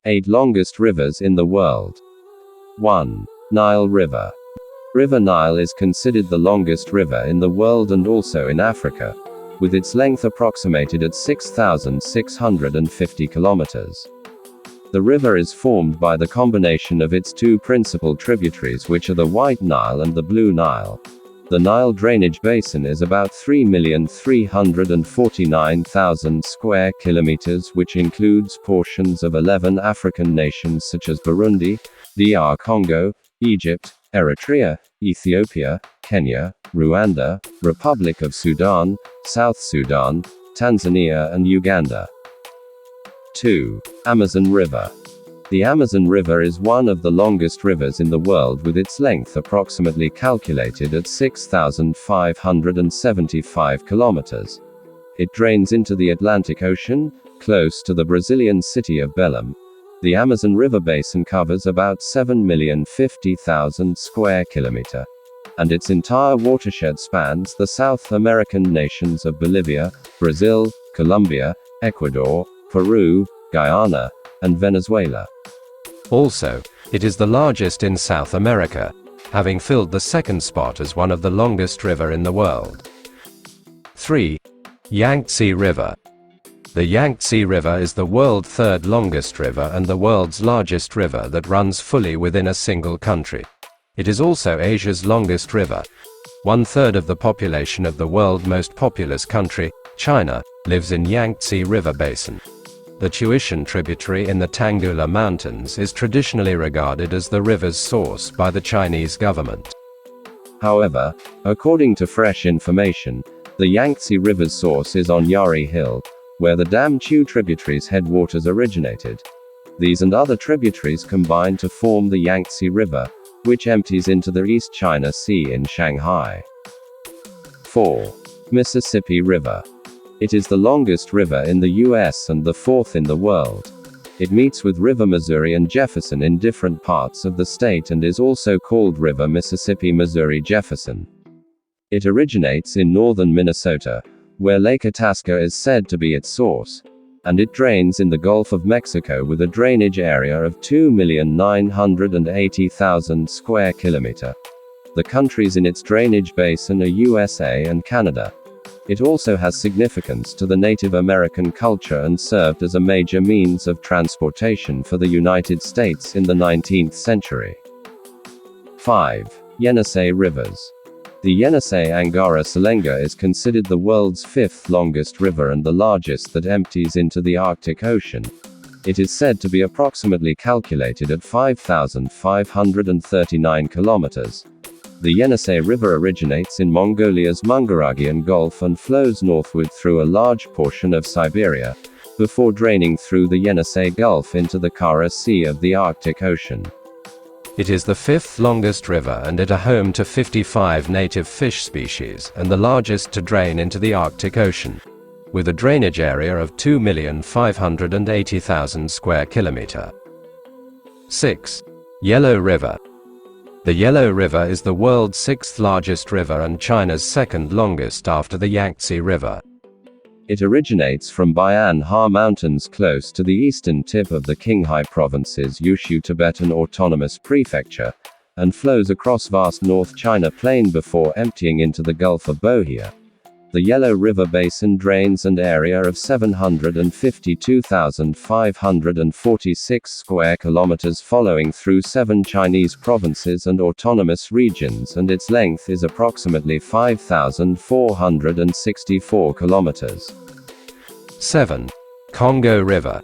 8 longest rivers in the world. 1. Nile River. River Nile is considered the longest river in the world and also in Africa, with its length approximated at 6,650 kilometers. The river is formed by the combination of its two principal tributaries, which are the White Nile and the Blue Nile. The Nile drainage basin is about 3,349,000 square kilometers, which includes portions of 11 African nations such as Burundi, DR Congo, Egypt, Eritrea, Ethiopia, Kenya, Rwanda, Republic of Sudan, South Sudan, Tanzania and Uganda. 2. Amazon River. The Amazon River is one of the longest rivers in the world, with its length approximately calculated at 6,575 kilometers. It drains into the Atlantic Ocean, close to the Brazilian city of Belém. The Amazon River basin covers about 7,050,000 square kilometers, and its entire watershed spans the South American nations of Bolivia, Brazil, Colombia, Ecuador, Peru, Guyana, and Venezuela. Also, it is the largest in South America, having filled the second spot as one of the longest river in the world. 3. Yangtze River. The Yangtze River is the world's third longest river and the world's largest river that runs fully within a single country. It is also Asia's longest river. 1/3 of the population of the world's most populous country, China, lives in Yangtze River basin. The Tuishan tributary in the Tanggula Mountains is traditionally regarded as the river's source by the Chinese government. However, according to fresh information, the Yangtze River's source is on Yari Hill, where the Damchu tributary's headwaters originated. These and other tributaries combine to form the Yangtze River, which empties into the East China Sea in Shanghai. 4. Mississippi River. It is the longest river in the US and the fourth in the world. It meets with River Missouri and Jefferson in different parts of the state and is also called River Mississippi-Missouri-Jefferson. It originates in northern Minnesota, where Lake Itasca is said to be its source, and it drains in the Gulf of Mexico with a drainage area of 2,980,000 square kilometers. The countries in its drainage basin are USA and Canada. It also has significance to the Native American culture and served as a major means of transportation for the United States in the 19th century. 5. Yenisei Rivers. The Yenisei Angara Selenga is considered the world's fifth longest river and the largest that empties into the Arctic Ocean. It is said to be approximately calculated at 5,539 kilometers. The Yenisei River originates in Mongolia's Mungaragian Gulf and flows northward through a large portion of Siberia, before draining through the Yenisei Gulf into the Kara Sea of the Arctic Ocean. It is the fifth longest river and it is home to 55 native fish species and the largest to drain into the Arctic Ocean, with a drainage area of 2,580,000 square kilometers. 6. Yellow River. The Yellow River is the world's sixth largest river and China's second longest after the Yangtze River. It originates from Bayan Ha Mountains close to the eastern tip of the Qinghai Province's Yushu Tibetan Autonomous Prefecture, and flows across vast North China Plain before emptying into the Gulf of Bohia. The Yellow River basin drains an area of 752,546 square kilometers following through 7 Chinese provinces and autonomous regions, and its length is approximately 5,464 kilometers. 7. Congo River.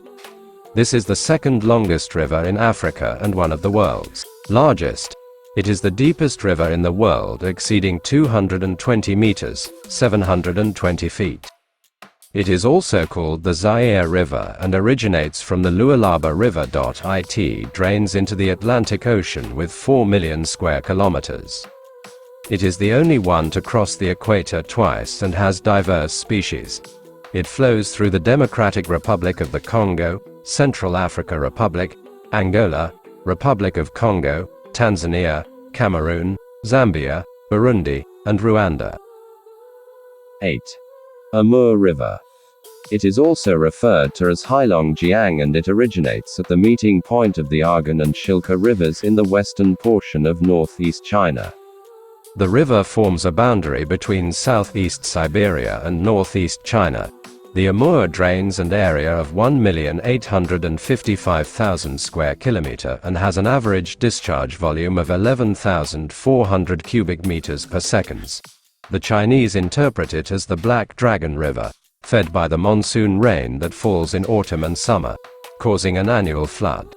This is the second longest river in Africa and one of the world's largest. It is the deepest river in the world, exceeding 220 meters, 720 feet. It is also called the Zaire River and originates from the Lualaba River. It drains into the Atlantic Ocean with 4 million square kilometers. It is the only one to cross the equator twice and has diverse species. It flows through the Democratic Republic of the Congo, Central Africa Republic, Angola, Republic of Congo, Tanzania, Cameroon, Zambia, Burundi, and Rwanda. 8. Amur River. It is also referred to as Heilongjiang, and it originates at the meeting point of the Argun and Shilka rivers in the western portion of northeast China. The river forms a boundary between southeast Siberia and northeast China. The Amur drains an area of 1,855,000 square kilometer and has an average discharge volume of 11,400 cubic meters per second. The Chinese interpret it as the Black Dragon River, fed by the monsoon rain that falls in autumn and summer, causing an annual flood.